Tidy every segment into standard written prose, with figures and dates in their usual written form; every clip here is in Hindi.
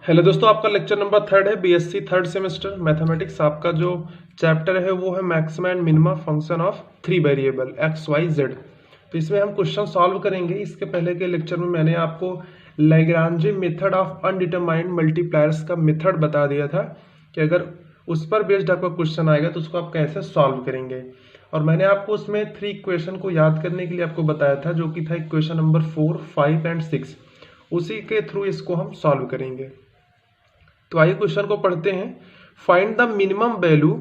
हेलो दोस्तों, आपका लेक्चर नंबर थर्ड है बीएससी थर्ड सेमेस्टर मैथमेटिक्स। आपका जो चैप्टर है वो है maxima and minima function of three variable X Y Z. तो इसमें हम क्वेश्चन सॉल्व करेंगे। इसके पहले के लेक्चर में मैंने आपको लैग्रांजे मेथड ऑफ अनडिटरमाइंड मल्टीप्लायर्स का मेथड बता दिया था कि अगर उस पर बेस्ड आपका क्वेश्चन आएगा तो उसको आप कैसे सॉल्व करेंगे। और मैंने आपको उसमें थ्री इक्वेशन को याद करने के लिए आपको बताया था, जो कि था इक्वेशन नंबर 4, 5 एंड 6। उसी के थ्रू इसको हम सॉल्व करेंगे। तो आइए क्वेश्चन को पढ़ते हैं। Find the minimum value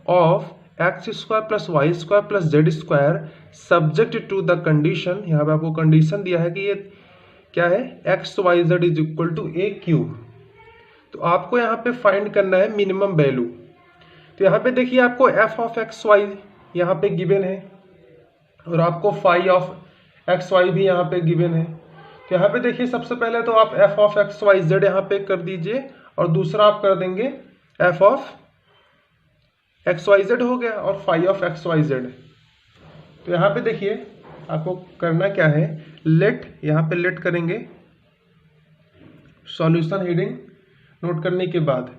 of X square plus Y square plus Z square subject to the condition. यहाँ पे आपको कंडीशन दिया है कि ये क्या है, X Y Z is equal to A cube. तो आपको यहाँ पे फाइंड करना है मिनिमम वैल्यू। तो यहाँ पे देखिए आपको एफ ऑफ एक्स वाई यहाँ पे गिवन है और आपको फाई ऑफ एक्स वाई भी यहाँ पे गिवन है। तो यहाँ पे देखिए सबसे पहले तो आप F of x Y Z यहाँ पे कर दीजिए और दूसरा आप कर देंगे F of x Y Z हो गया और phi of x Y Z. तो यहाँ पे देखिए आपको करना क्या है, लेट, यहाँ पे लेट करेंगे। सॉल्यूशन हेडिंग नोट करने के बाद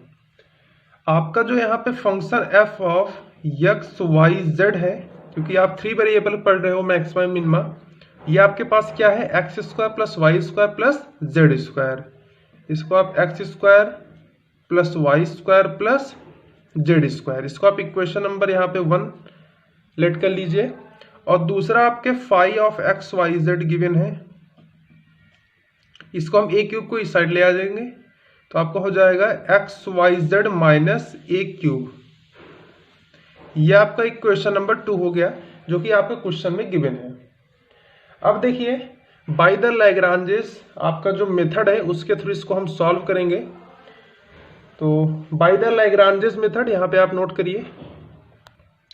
आपका जो यहाँ पे function F of x Y Z है, क्योंकि आप थ्री वेरिएबल पढ़ रहे हो मैक्सिमम मिनिमा, ये आपके पास क्या है, X square plus Y square plus Z square. इसको आप X square plus Y square plus Z square, इसको आप इक्वेशन नंबर यहाँ पे 1 लेट कर लीजिए। और दूसरा आपके phi of x Y Z given है, इसको हम ए क्यूब को इस साइड ले आ जाएंगे। तो आपको हो जाएगा एक्स वाई जेड माइनस ए क्यूब। यह आपका इक्वेशन नंबर 2 हो गया, जो कि आपके क्वेश्चन में गिवन है। अब देखिए बाय द लैग्रांजेस आपका जो मेथड है उसके थ्रू इसको हम सॉल्व करेंगे। तो बाय द लैग्रांजेस मेथड यहाँ पे आप नोट करिए।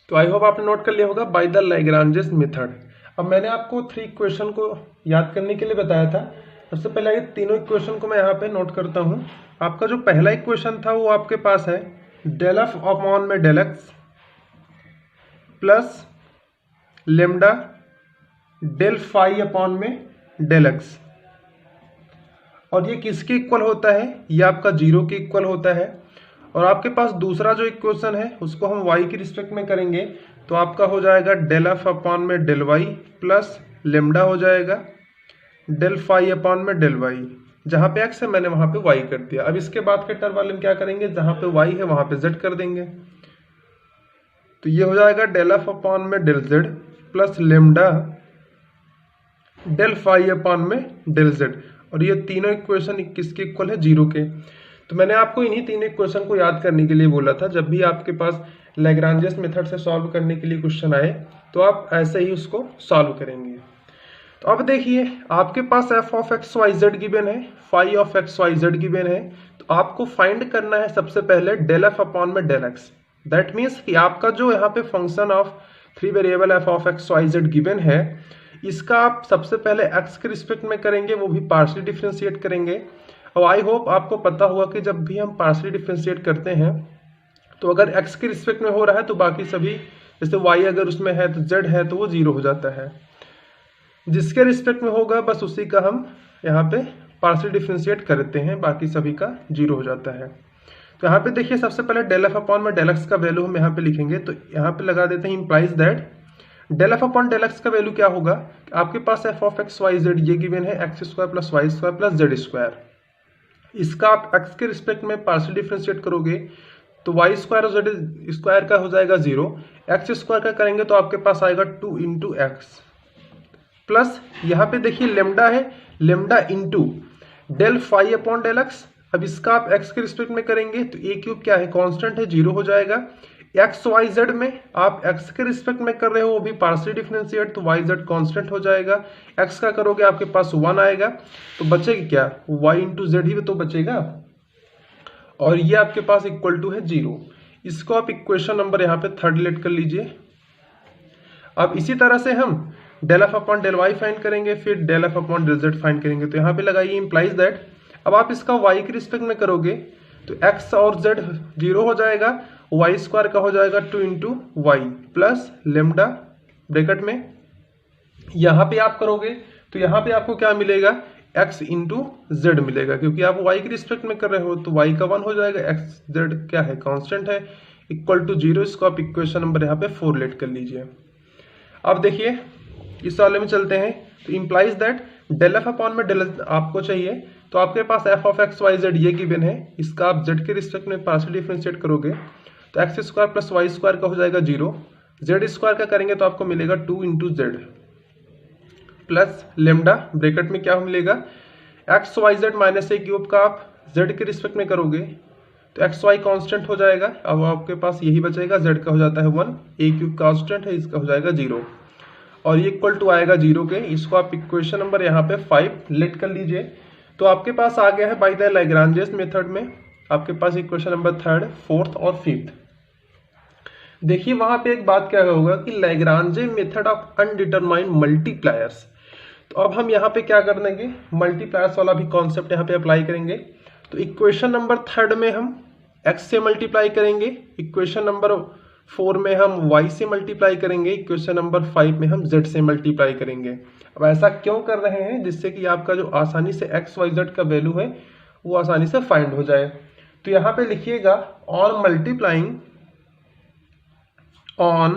तो आई होप आपने नोट कर लिया होगा बाय द लैग्रांजेस मेथड। अब मैंने आपको थ्री इक्वेशन को याद करने के लिए बताया था। सबसे पहले तीनों इक्वेशन को मैं यहाँ पे नोट करता हूँ। आपका जो पहला इक्वेशन था वो आपके पास है डेल एफ अपॉन में del X plus lambda del phi upon में डेल एक्स। और ये किसके इक्वल होता है, ये आपका जीरो के इक्वल होता है। और आपके पास दूसरा जो इक्वेशन है उसको हम y के रिस्पेक्ट में करेंगे, तो आपका हो जाएगा डेल एफ अपॉन में डेल वाई प्लस लेमडा हो जाएगा डेल फाई अपॉन में डेल वाई। जहाँ पे x है मैंने वहाँ पे y कर दिया। अब इसके बाद के टर्म वाले क्या करेंगे, जहाँ पे y है वहाँ पे z कर देंगे। तो ये हो जाएगा डेल एफ अपॉन में del Z plus lambda del phi upon में डेल जेड। और ये तीनों इक्वेशन किसके इक्वल है, जीरो के। तो मैंने आपको इन्हीं तीनों इक्वेशन को याद करने के लिए बोला था। जब भी आपके पास लैग्रांजेस मेथड से सॉल्व करने के लिए क्वेश्चन आए तो आप ऐसे ही उसको सॉल्व करेंगे। तो अब देखिए आपके पास F of x Y Z given है, phi of x Y Z given है। तो आपको फाइंड करना है सबसे पहले डेल एफ अपॉन में डेल एक्स। दैट मीन्स कि आपका जो यहाँ पे function of three variable F of x Y Z given है, इसका आप सबसे पहले x के रिस्पेक्ट में करेंगे, वो भी पार्शियली डिफरेंशिएट करेंगे। और आई होप आपको पता होगा कि जब भी हम पार्शियली डिफरेंशिएट करते हैं तो अगर x के रिस्पेक्ट में हो रहा है तो बाकी सभी, जैसे y अगर उसमें है तो z है तो वो जीरो हो जाता है। जिसके रिस्पेक्ट में होगा बस उसी का हम यहाँ पे पार्शियली डिफरेंशिएट करते हैं, बाकी सभी का जीरो हो जाता है। तो यहाँ पे देखिए सबसे पहले डेल एफ अपॉन में डेल एक्स का वैल्यू हम यहाँ पे लिखेंगे। तो यहाँ पे लगा देते हैं implies that del F upon del X का वैल्यू क्या होगा, आपके पास F of x Y Z ये गिवन है X square plus Y square plus Z square. इसका आप एक्स के रिस्पेक्ट में पार्शियल डिफरेंशिएट करोगे तो वाई स्क्वायर और जेड स्क्वायर का हो जाएगा जीरो। एक्स स्क्वायर का करेंगे तो आपके पास आएगा 2 इंटू एक्स प्लस यहाँ पे देखिए लेमडा है, lambda into del phi upon del X. अब इसका आप एक्स के रिस्पेक्ट में करेंगे तो ए क्यूब क्या है, कॉन्स्टेंट है, जीरो हो जाएगा। एक्स वाई जेड में आप एक्स के रिस्पेक्ट में कर रहे हो वो भी पार्शियल डिफरेंशिएट, तो वाई जेड कॉन्स्टेंट हो जाएगा। एक्स का करोगे आपके पास 1 आएगा, तो बचेगा क्या, वाई इंटू जेड ही तो बचेगा। और ये आपके पास इक्वल टू है जीरो। इसको आप इक्वेशन नंबर यहाँ पे थर्ड लेट कर लीजिए। अब इसी तरह से हम del F upon del Y find करेंगे, फिर del F upon del Z find करेंगे। तो यहाँ पे लगाइए इम्प्लाइज दैट। अब आप इसका वाई के रिस्पेक्ट में करोगे तो एक्स और जेड जीरो हो जाएगा, वाई स्क्वायर का हो जाएगा 2 into Y plus lambda bracket में। यहाँ पे आप करोगे तो यहाँ पे आपको क्या मिलेगा, x इंटू जेड मिलेगा, क्योंकि आप y के रिस्पेक्ट में कर रहे हो तो y का 1 हो जाएगा, x z क्या है कांस्टेंट है, इक्वल टू 0। इसको आप इक्वेशन नंबर यहाँ पे 4 लेट कर लीजिए। अब देखिए इस वाले में चलते हैं, तो implies that del F upon में डेल आपको चाहिए, तो आपके पास F of x Y Z ये गिवन है, इसका आप जेड के रिस्पेक्ट में पार्शियल डिफरेंशिएट करोगे तो X square plus Y square का हो जाएगा 0, जेड स्क्वायर का करेंगे तो आपको मिलेगा 2 into Z plus lambda bracket में क्या मिलेगा, एक्स वाई जेड माइनस ए क्यूब का आप जेड के रिस्पेक्ट में करोगे तो एक्स वाई कॉन्स्टेंट हो जाएगा। अब आपके पास यही बचेगा, जेड का हो जाता है 1, ए क्यूब कॉन्स्टेंट है, इसका हो जाएगा 0 और ये इक्वल टू आएगा 0 के। इसको आप इक्वेशन नंबर यहाँ पे 5 लेट कर लीजिए, तो आपके पास आ गया है बाय द लैग्रांजेस मेथड में आपके पास इक्वेशन नंबर 3, 4 और 5। देखिए वहां पे एक बात क्या होगा कि लैग्रांजे मेथड ऑफ अनडिटरमाइंड मल्टीप्लायर्स, तो अब हम यहाँ पे क्या कर देंगे, मल्टीप्लायर्स वाला भी कॉन्सेप्ट यहाँ पे अप्लाई करेंगे। तो इक्वेशन नंबर 3 में हम x से मल्टीप्लाई करेंगे, इक्वेशन नंबर 4 में हम y से मल्टीप्लाई करेंगे, इक्वेशन नंबर 5 में हम z से मल्टीप्लाई करेंगे। अब ऐसा क्यों कर रहे हैं, जिससे कि आपका जो आसानी से x y z का वैल्यू है वो आसानी से फाइंड हो जाए। तो यहाँ पे लिखिएगा ऑन मल्टीप्लाइंग, ऑन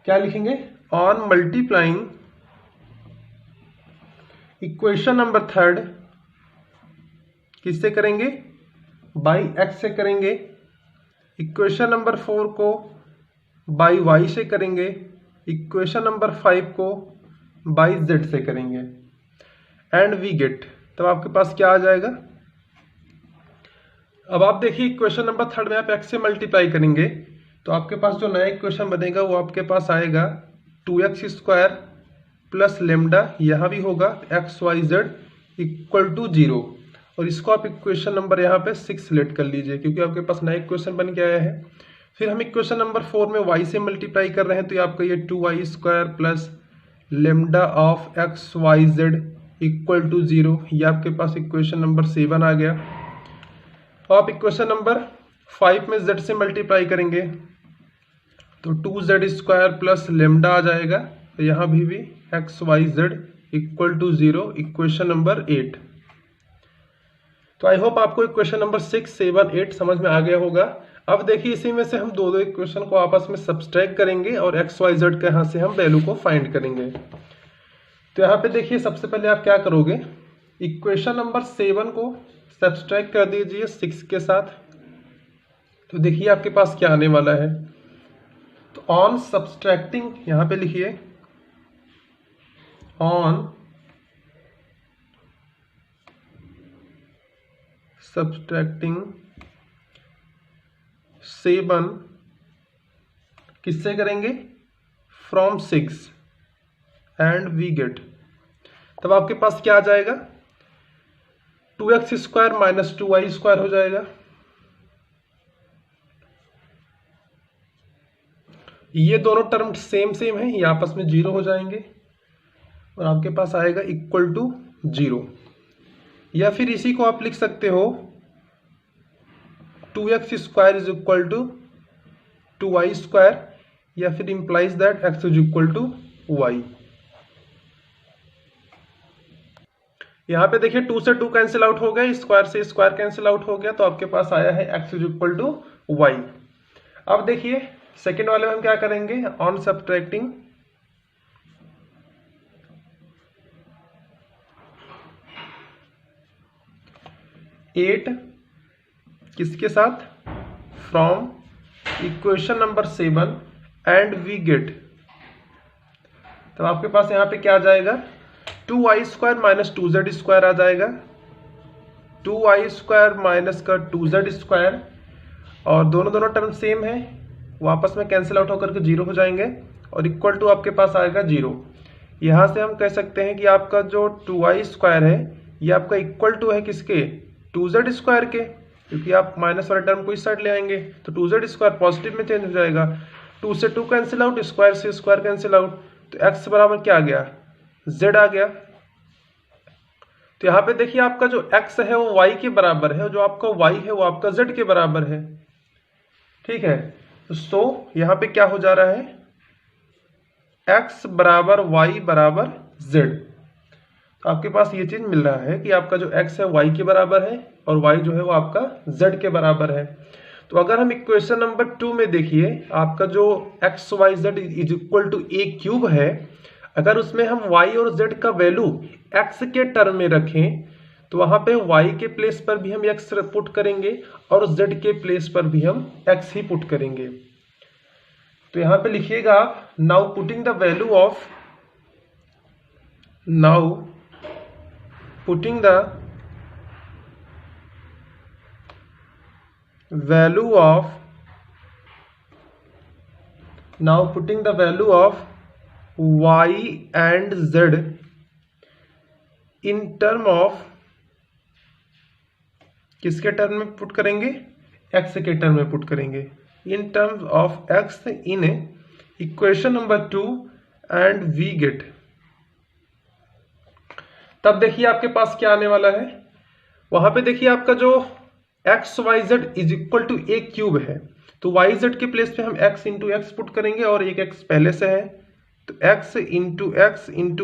क्या लिखेंगे, ऑन मल्टीप्लाइंग इक्वेशन नंबर 3 किससे करेंगे, बाई x से करेंगे, इक्वेशन नंबर 4 को बाई y से करेंगे, इक्वेशन नंबर 5 को बाई z से करेंगे एंड वी गेट, तब आपके पास क्या आ जाएगा। अब आप देखिए इक्वेशन नंबर 3 में आप x से मल्टीप्लाई करेंगे तो आपके पास जो नया इक्वेशन बनेगा वो आपके पास आएगा 2x स्क्वायर प्लस लेमडा, यहाँ भी होगा X Y Z equal to 0 और इसको आप इक्वेशन नंबर यहाँ पे 6 लेट कर लीजिए, क्योंकि आपके पास नया इक्वेशन बन के आया है। फिर हम इक्वेशन नंबर 4 में y से मल्टीप्लाई कर रहे हैं, तो ये आपका ये 2y square plus lambda of x Y Z equal to 0, ये आपके पास इक्वेशन नंबर 7 आ गया। आप इक्वेशन नंबर 5 में z से मल्टीप्लाई करेंगे तो 2z स्क्वायर प्लस लेमडा आ जाएगा, तो यहाँ भी X Y Z equal to 0, equation number 8। तो आई होप आपको इक्वेशन नंबर 6, 7, 8 समझ में आ गया होगा। अब देखिए इसी में से हम दो इक्वेशन को आपस में सब्सट्रैक्ट करेंगे और एक्स वाई जेड के यहाँ से हम वैल्यू को फाइंड करेंगे। तो यहाँ पे देखिए सबसे पहले आप क्या करोगे, इक्वेशन नंबर 7 को सब्सट्रैक्ट कर दीजिए 6 के साथ, तो देखिए आपके पास क्या आने वाला है। तो ऑन सब्सट्रैक्टिंग यहाँ पे लिखिए ऑन सब्सट्रैक्टिंग 7 किससे करेंगे, फ्रॉम 6 एंड वी गेट, तब आपके पास क्या आ जाएगा, 2x square minus 2y square हो जाएगा। ये दोनों टर्म सेम है, ये आपस में 0 हो जाएंगे और आपके पास आएगा इक्वल टू 0, या फिर इसी को आप लिख सकते हो 2x square is equal to 2y square, या फिर implies that x is equal to y। यहाँ पे देखिए 2 से 2 कैंसिल आउट हो गया, स्क्वायर से स्क्वायर कैंसिल आउट हो गया, तो आपके पास आया है x is equal to y। अब देखिए सेकेंड वाले में हम क्या करेंगे, ऑन सब्ट्रैक्टिंग 8 किसके साथ, from equation number 7 and we get, तो आपके पास यहाँ पे क्या आ जाएगा, 2y square minus 2z square आ जाएगा, 2y स्क्वायर माइनस का 2z स्क्वायर, और दोनों टर्म सेम है, वो आपस में कैंसिल आउट होकर के 0 हो जाएंगे और इक्वल टू आपके पास आएगा 0। यहाँ से हम कह सकते हैं कि आपका जो 2y स्क्वायर है ये आपका इक्वल टू है किसके, 2z स्क्वायर के, क्योंकि आप माइनस वाले टर्म को इस साइड ले आएंगे तो 2z स्क्वायर पॉजिटिव में चेंज हो जाएगा, 2 से 2 कैंसिल आउट, स्क्वायर से स्क्वायर कैंसिल आउट, तो x बराबर क्या आ गया, z आ गया। तो यहाँ पे देखिए आपका जो x है वो y के बराबर है और जो आपका y है वो आपका z के बराबर है, ठीक है। तो यहाँ पे क्या हो जा रहा है, x बराबर y बराबर z। तो आपके पास ये चीज मिल रहा है कि आपका जो x है y के बराबर है और y जो है वो आपका z के बराबर है। तो अगर हम इक्वेशन नंबर 2 में देखिए, आपका जो x Y Z is equal to A cube है, अगर उसमें हम y और z का वैल्यू x के टर्म में रखें तो वहां पे y के प्लेस पर भी हम x पुट करेंगे और z के प्लेस पर भी हम x ही पुट करेंगे। तो यहां पे लिखिएगा आप, now putting the value of y and z in term of, किसके टर्म में पुट करेंगे, x के टर्म में पुट करेंगे, in terms of x in equation number 2 and we get. तब देखिए आपके पास क्या आने वाला है, वहां पे देखिए आपका जो x Y Z is equal to A cube है, तो वाई जेड के प्लेस पे हम x इंटू एक्स पुट करेंगे और एक x पहले से है, तो x into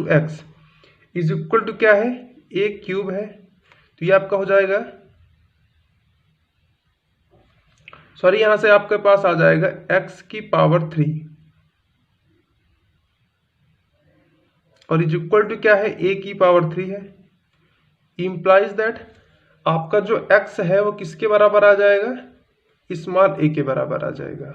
x is equal to क्या है, ए क्यूब है। तो ये आपका हो जाएगा, सॉरी यहां से आपके पास आ जाएगा x की पावर 3 और इज इक्वल टू क्या है, a की पावर 3 है। इंप्लाइज दैट आपका जो x है वो किसके बराबर आ जाएगा, स्मॉल a के बराबर आ जाएगा।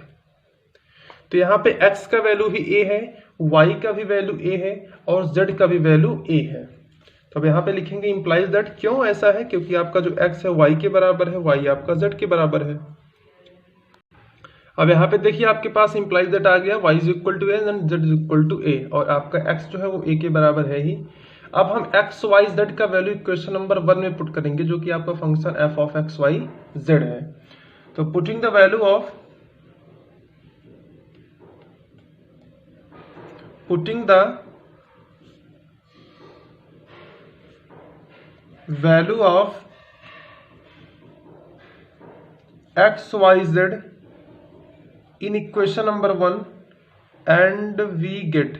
तो यहाँ पे x का वैल्यू भी a है, y का भी वैल्यू a है और z का भी वैल्यू a है। तो अब यहाँ पे लिखेंगे इंप्लाइज दैट, क्यों ऐसा है, क्योंकि आपका जो x है y के बराबर है, y आपका z के बराबर है। अब यहाँ पे देखिए आपके पास इंप्लाइज दैट आ गया, y is equal to a and z is equal to a, और आपका x जो है वो a के बराबर है ही। अब हम x y z का वैल्यू इक्वेशन नंबर 1 में पुट करेंगे, जो कि आपका function f of x y z है। तो putting the value of x y z in equation number 1 and we get,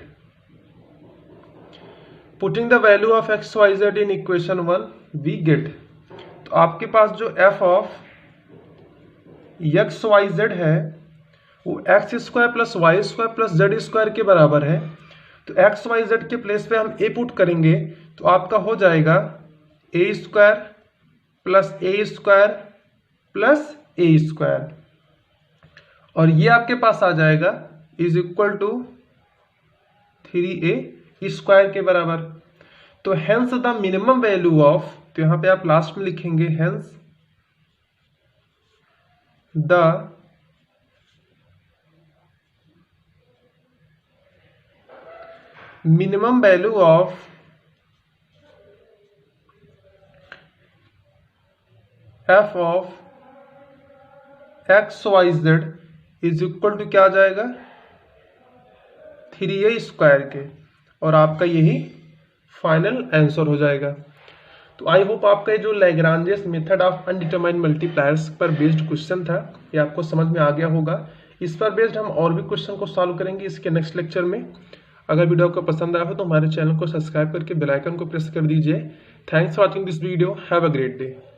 putting the value of x y z in equation 1 we get, तो आपके पास जो f of x y z है वो x square plus Y square plus Z square के बराबर है। तो एक्स वाई जेड के प्लेस पे हम a पुट करेंगे तो आपका हो जाएगा a square plus a square plus a square, और ये आपके पास आ जाएगा is equal to 3a square के बराबर। तो hence the minimum value of, तो यहां पे आप लास्ट में लिखेंगे hence the minimum value of f of x Y Z is equal to क्या आ जाएगा, 3a स्क्वायर के, और आपका यही फाइनल आंसर हो जाएगा। तो आई होप आपका जो Lagrange's method of undetermined multipliers पर बेस्ड क्वेश्चन था ये आपको समझ में आ गया होगा। इस पर बेस्ड हम और भी क्वेश्चन को सॉल्व करेंगे इसके नेक्स्ट लेक्चर में। अगर वीडियो आपको पसंद आया हो तो हमारे चैनल को सब्सक्राइब करके बेल आइकन को प्रेस कर दीजिए। Thanks for watching this video, have a great day.